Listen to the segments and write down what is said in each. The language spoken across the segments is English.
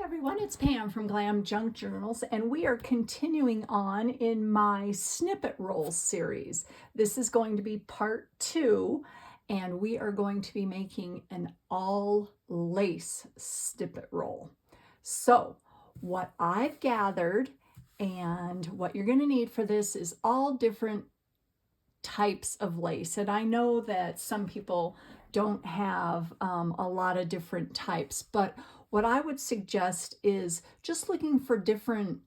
Everyone, it's Pam from GlamJunkJournals, and we are continuing on in my Snippet Rolls series. This is going to be part 2, and we are going to be making an all lace snippet roll. So what I've gathered and what you're going to need for this is all different types of lace, and I know that some people don't have a lot of different types, but what I would suggest is just looking for different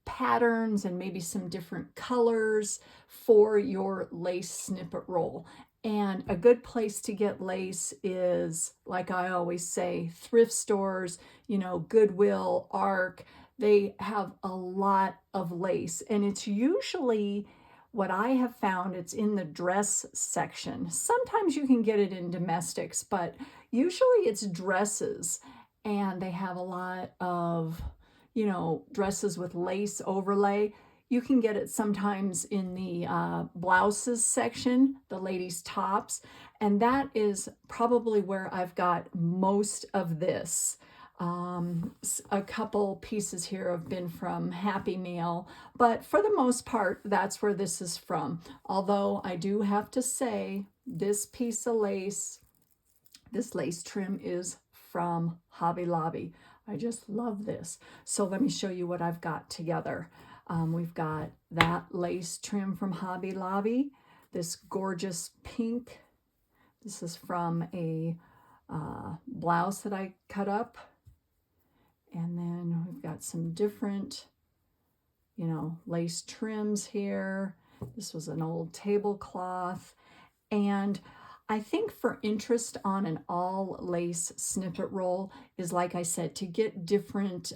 patterns and maybe some different colors for your lace snippet roll. And a good place to get lace is, like I always say, thrift stores, Goodwill, Arc. They have a lot of lace, and it's usually, what I have found, it's in the dress section. Sometimes you can get it in domestics, but usually it's dresses, and they have a lot of, dresses with lace overlay. You can get it sometimes in the blouses section, the ladies' tops, and that is probably where I've got most of this. A couple pieces here have been from Happy Meal, but for the most part, that's where this is from. Although I do have to say, this piece of lace, this lace trim is from Hobby Lobby. I just love this. So let me show you what I've got together. We've got that lace trim from Hobby Lobby, this gorgeous pink. This is from a blouse that I cut up. And then we've got some different, lace trims here. This was an old tablecloth. And I think for interest on an all lace snippet roll is, like I said, to get different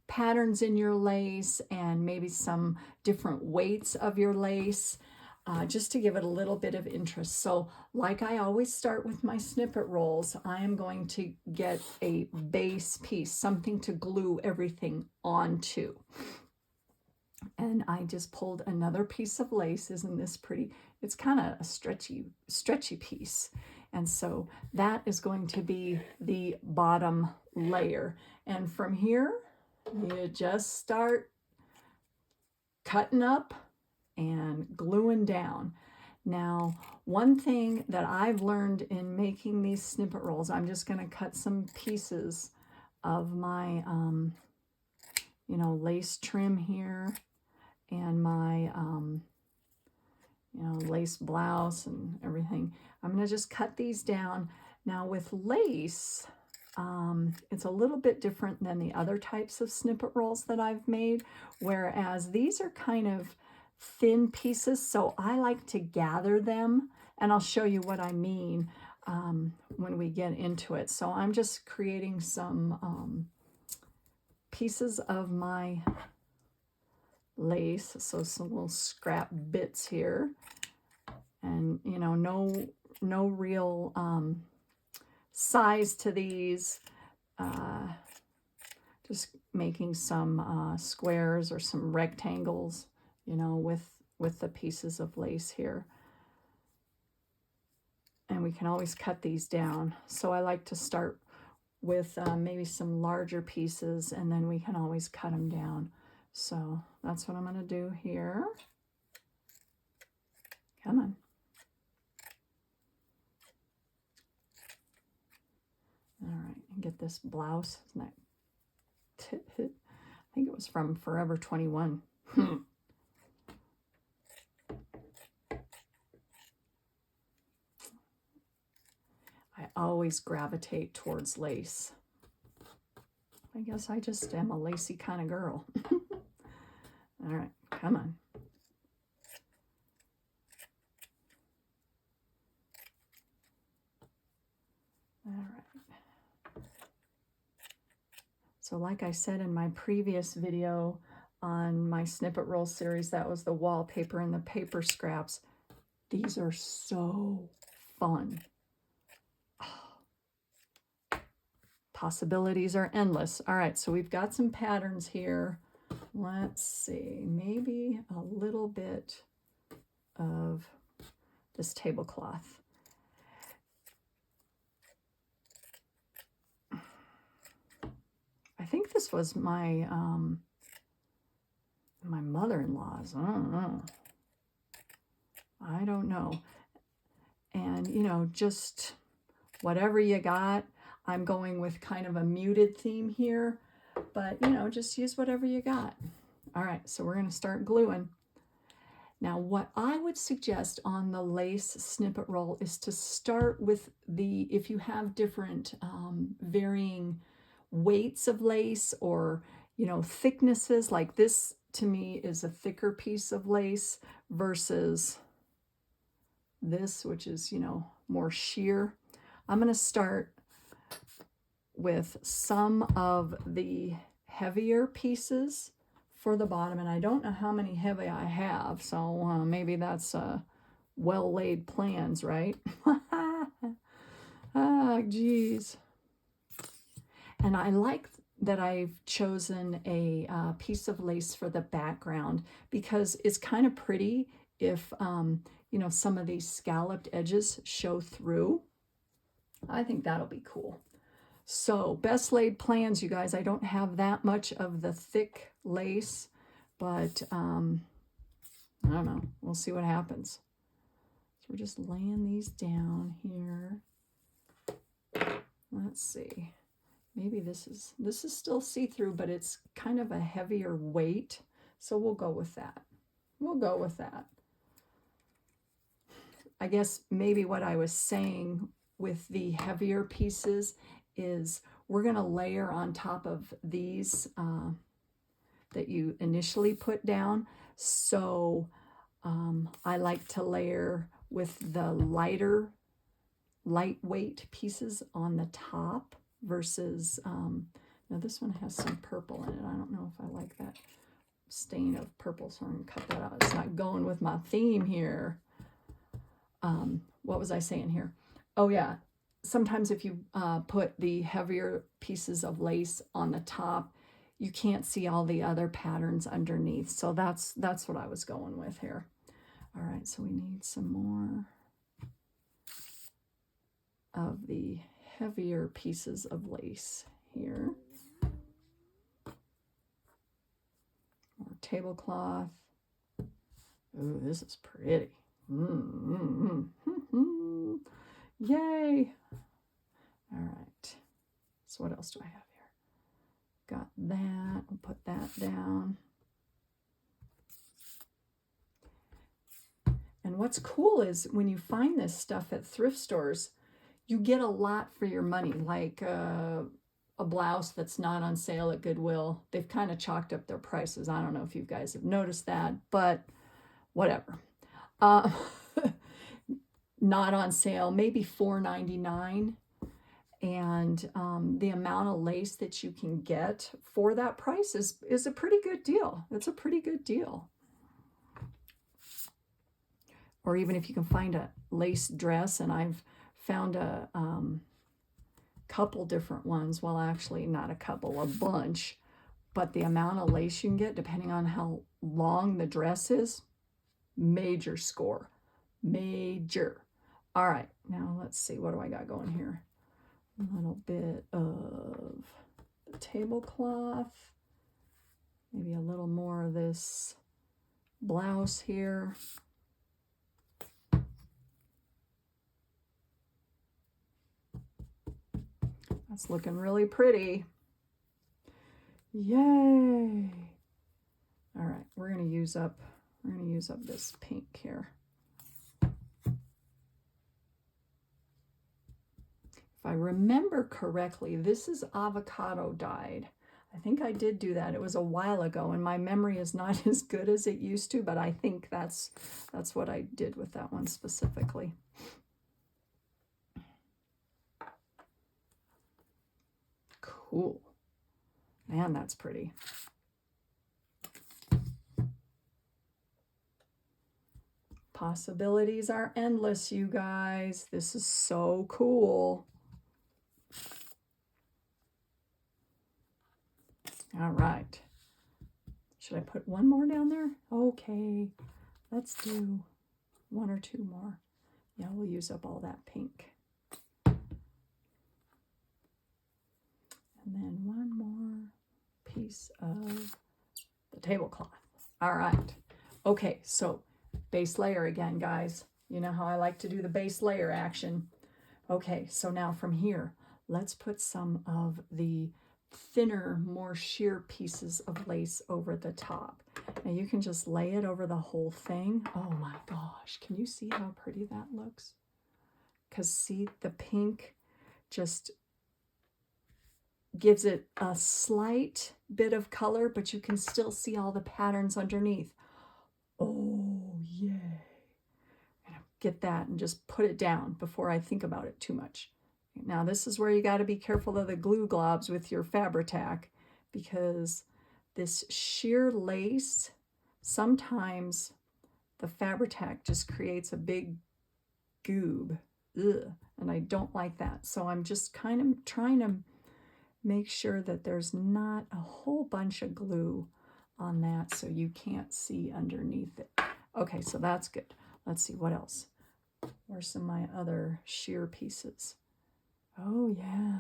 patterns in your lace and maybe some different weights of your lace. Just to give it a little bit of interest. So like I always start with my snippet rolls, I am going to get a base piece, something to glue everything onto. And I just pulled another piece of lace. Isn't this pretty? It's kind of a stretchy piece. And so that is going to be the bottom layer. And from here, you just start cutting up and gluing down. Now, one thing that I've learned in making these snippet rolls, I'm just going to cut some pieces of my, lace trim here and my, lace blouse and everything. I'm going to just cut these down. Now with lace, it's a little bit different than the other types of snippet rolls that I've made, whereas these are kind of thin pieces, so I like to gather them, and I'll show you what I mean when we get into it. So I'm just creating some pieces of my lace, so some little scrap bits here, and no real size to these, just making some squares or some rectangles, with the pieces of lace here. And we can always cut these down. So I like to start with maybe some larger pieces, and then we can always cut them down. So that's what I'm going to do here. Come on. All right, and get this blouse. Isn't that I think it was from Forever 21. I always gravitate towards lace. I guess I just am a lacy kind of girl. All right, come on. All right. So like I said in my previous video on my snippet roll series, that was the wallpaper and the paper scraps. These are so fun. Possibilities are endless. All right, so we've got some patterns here. Let's see, maybe a little bit of this tablecloth. think this was my my mother-in-law's. I don't know. And, you know, just whatever you got. I'm going with kind of a muted theme here, but, you know, just use whatever you got. All right, so we're going to start gluing. Now, what I would suggest on the lace snippet roll is to start with if you have different varying weights of lace or, you know, thicknesses, like this to me is a thicker piece of lace versus this, which is, you know, more sheer. I'm going to start with some of the heavier pieces for the bottom, and I don't know how many heavy I have, so maybe that's well laid plans, right? Ah, geez. And I like that I've chosen a piece of lace for the background because it's kind of pretty if you know, some of these scalloped edges show through. I think that'll be cool. So best laid plans, you guys. I don't have that much of the thick lace, but I don't know. We'll see what happens. So we're just laying these down here. Let's see. Maybe this is still see-through, but it's kind of a heavier weight. So we'll go with that. We'll go with that. I guess maybe what I was saying with the heavier pieces is we're going to layer on top of these that you initially put down. So I like to layer with the lightweight pieces on the top versus, now this one has some purple in it. I don't know if I like that stain of purple, so I'm going to cut that out. It's not going with my theme here. What was I saying here? Oh yeah, sometimes if you put the heavier pieces of lace on the top, you can't see all the other patterns underneath. So that's what I was going with here. All right, so we need some more of the heavier pieces of lace here. More tablecloth. Ooh, this is pretty. Yay. All right. So what else do I have here? Got that. I'll put that down. And what's cool is when you find this stuff at thrift stores, you get a lot for your money, like a blouse that's not on sale at Goodwill. They've kind of chalked up their prices. I don't know if you guys have noticed that, but whatever. Not on sale, maybe $4.99. And the amount of lace that you can get for that price is a pretty good deal. It's a pretty good deal. Or even if you can find a lace dress, and I've found a couple different ones. Well, actually not a couple, a bunch. But the amount of lace you can get, depending on how long the dress is, major score. Major. All right, now let's see. What do I got going here? A little bit of the tablecloth. Maybe a little more of this blouse here. That's looking really pretty. Yay. All right, we're going to use up this pink here. If I remember correctly, this is avocado dyed. I think I did do that. It was a while ago, and my memory is not as good as it used to, but I think that's what I did with that one specifically. Cool. Man, that's pretty. Possibilities are endless, you guys. This is so cool. All right. Should I put one more down there? Okay. Let's do one or two more. Yeah, we'll use up all that pink. And then one more. piece of the tablecloth. All right. Okay, so base layer again, guys. You know how I like to do the base layer action. Okay, so now from here, let's put some of the thinner, more sheer pieces of lace over the top. Now you can just lay it over the whole thing. Oh my gosh, can you see how pretty that looks? Because see, the pink just gives it a slight bit of color, but you can still see all the patterns underneath. Oh, yay. I'm gonna get that and just put it down before I think about it too much. Now this is where you got to be careful of the glue globs with your Fabri-Tac, because this sheer lace, sometimes the Fabri-Tac just creates a big goob. Ugh, and I don't like that. So I'm just kind of trying to make sure that there's not a whole bunch of glue on that so you can't see underneath it. Okay, so that's good. Let's see, what else? Where's some of my other sheer pieces? Oh, yeah.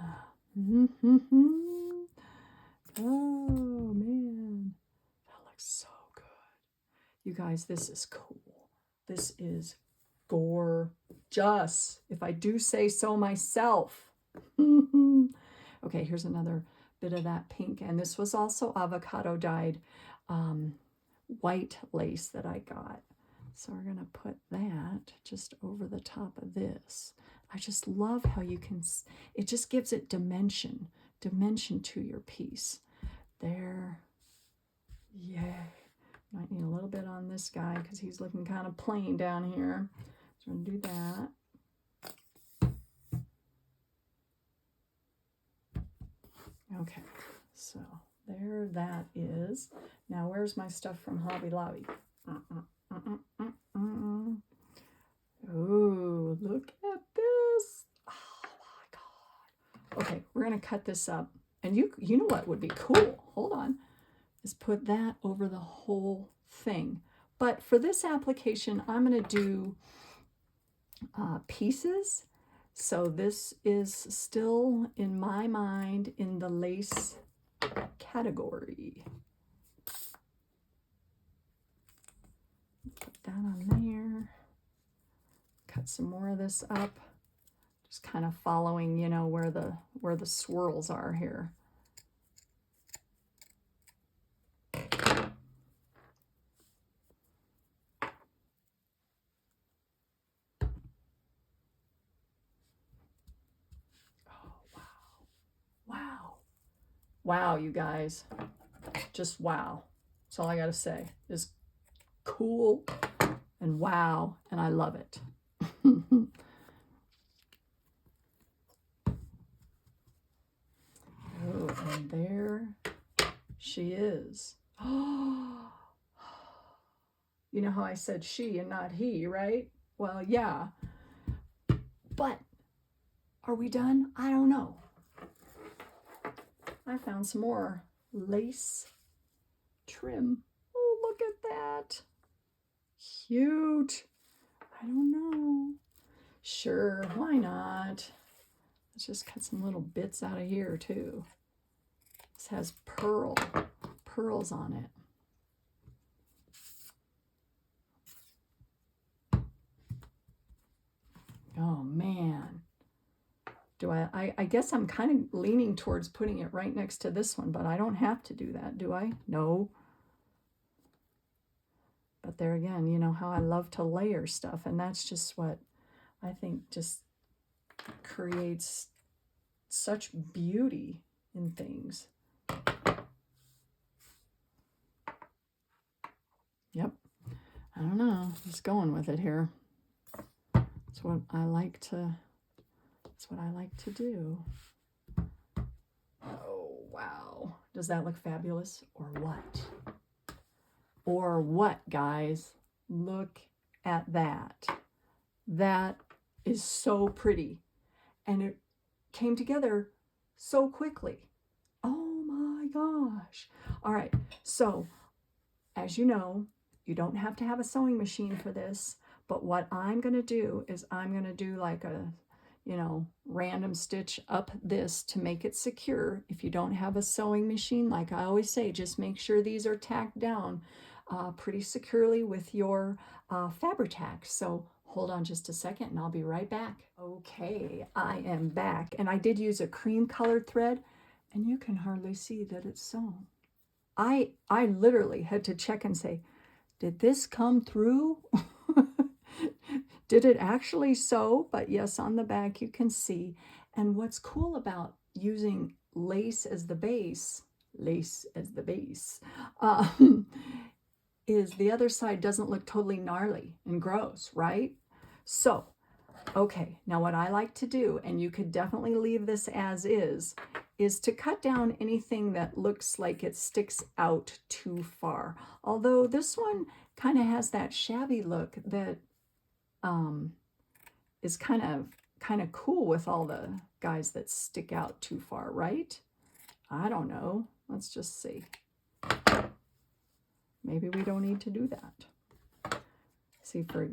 Oh, man. That looks so good. You guys, this is cool. This is gorgeous, if I do say so myself. Okay, here's another bit of that pink. And this was also avocado dyed white lace that I got. So we're going to put that just over the top of this. I just love how you can, it just gives it dimension to your piece. There. Yay. Might need a little bit on this guy because he's looking kind of plain down here. So I'm going to do that. Okay, so there that is. Now where's my stuff from Hobby Lobby? Oh, look at this. Oh my God. Okay, we're going to cut this up. And you know what would be cool? Hold on. Is put that over the whole thing. But for this application, I'm going to do pieces. So this is still, in my mind, in the lace category. Put that on there. Cut some more of this up. Just kind of following, you know, where the swirls are here. Wow, you guys. Just wow. That's all I got to say. Is cool and wow, and I love it. Oh, and there she is. Oh, you know how I said she and not he, right? Well, yeah. But are we done? I don't know. I found some more lace trim. Oh, look at that. Cute. I don't know. Sure, why not? Let's just cut some little bits out of here too. This has pearls on it. Oh man. Do I guess I'm kind of leaning towards putting it right next to this one, but I don't have to do that, do I? No. But there again, you know how I love to layer stuff, and that's just what I think just creates such beauty in things. Yep. I don't know. Just going with it here. That's what I like to do. Oh, wow. Does that look fabulous or what? Or what, guys? Look at that. That is so pretty. And it came together so quickly. Oh my gosh. All right. So, as you know, you don't have to have a sewing machine for this. But what I'm going to do is I'm going to do like a, you know, random stitch up this to make it secure. If you don't have a sewing machine, like I always say, just make sure these are tacked down pretty securely with your Fabri-Tac. So hold on just a second and I'll be right back. Okay, I am back, and I did use a cream colored thread, and you can hardly see that it's sewn. I literally had to check and say, did this come through? Did it actually sew? But yes, on the back you can see. And what's cool about using lace as the base, is the other side doesn't look totally gnarly and gross, right? So, okay, now what I like to do, and you could definitely leave this as is to cut down anything that looks like it sticks out too far. Although this one kind of has that shabby look that is kind of cool with all the guys that stick out too far, right? I don't know. Let's just see. Maybe we don't need to do that. See, for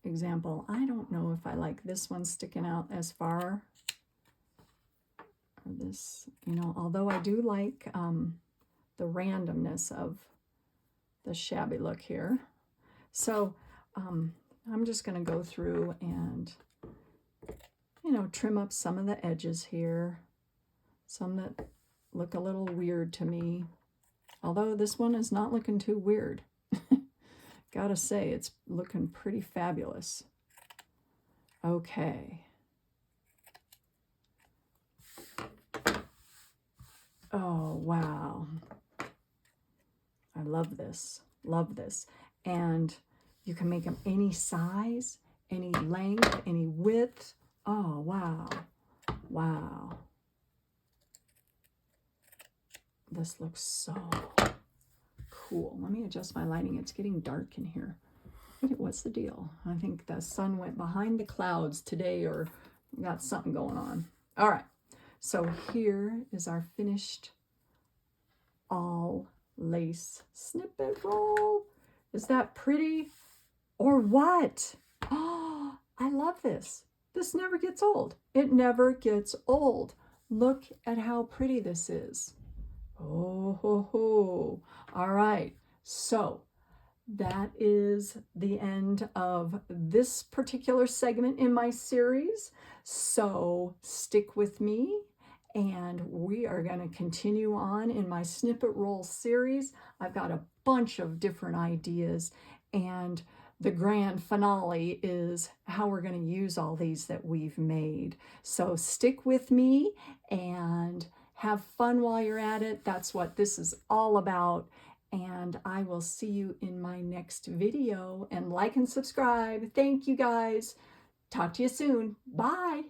example, I don't know if I like this one sticking out as far. Or this, you know, although I do like the randomness of the shabby look here. So I'm just going to go through and, you know, trim up some of the edges here. Some that look a little weird to me. Although this one is not looking too weird. Gotta say, it's looking pretty fabulous. Okay. Oh, wow. I love this. Love this. And you can make them any size, any length, any width. Oh, wow. Wow. This looks so cool. Let me adjust my lighting. It's getting dark in here. What's the deal? I think the sun went behind the clouds today, or got something going on. All right. So here is our finished all lace snippet roll. Is that pretty or what? Oh, I love this. This never gets old. It never gets old. Look at how pretty this is. Oh, ho, ho. All right. So that is the end of this particular segment in my series. So stick with me, and we are going to continue on in my snippet roll series. I've got a bunch of different ideas, and the grand finale is how we're going to use all these that we've made. So stick with me and have fun while you're at it. That's what this is all about. And I will see you in my next video. And like and subscribe. Thank you guys. Talk to you soon. Bye.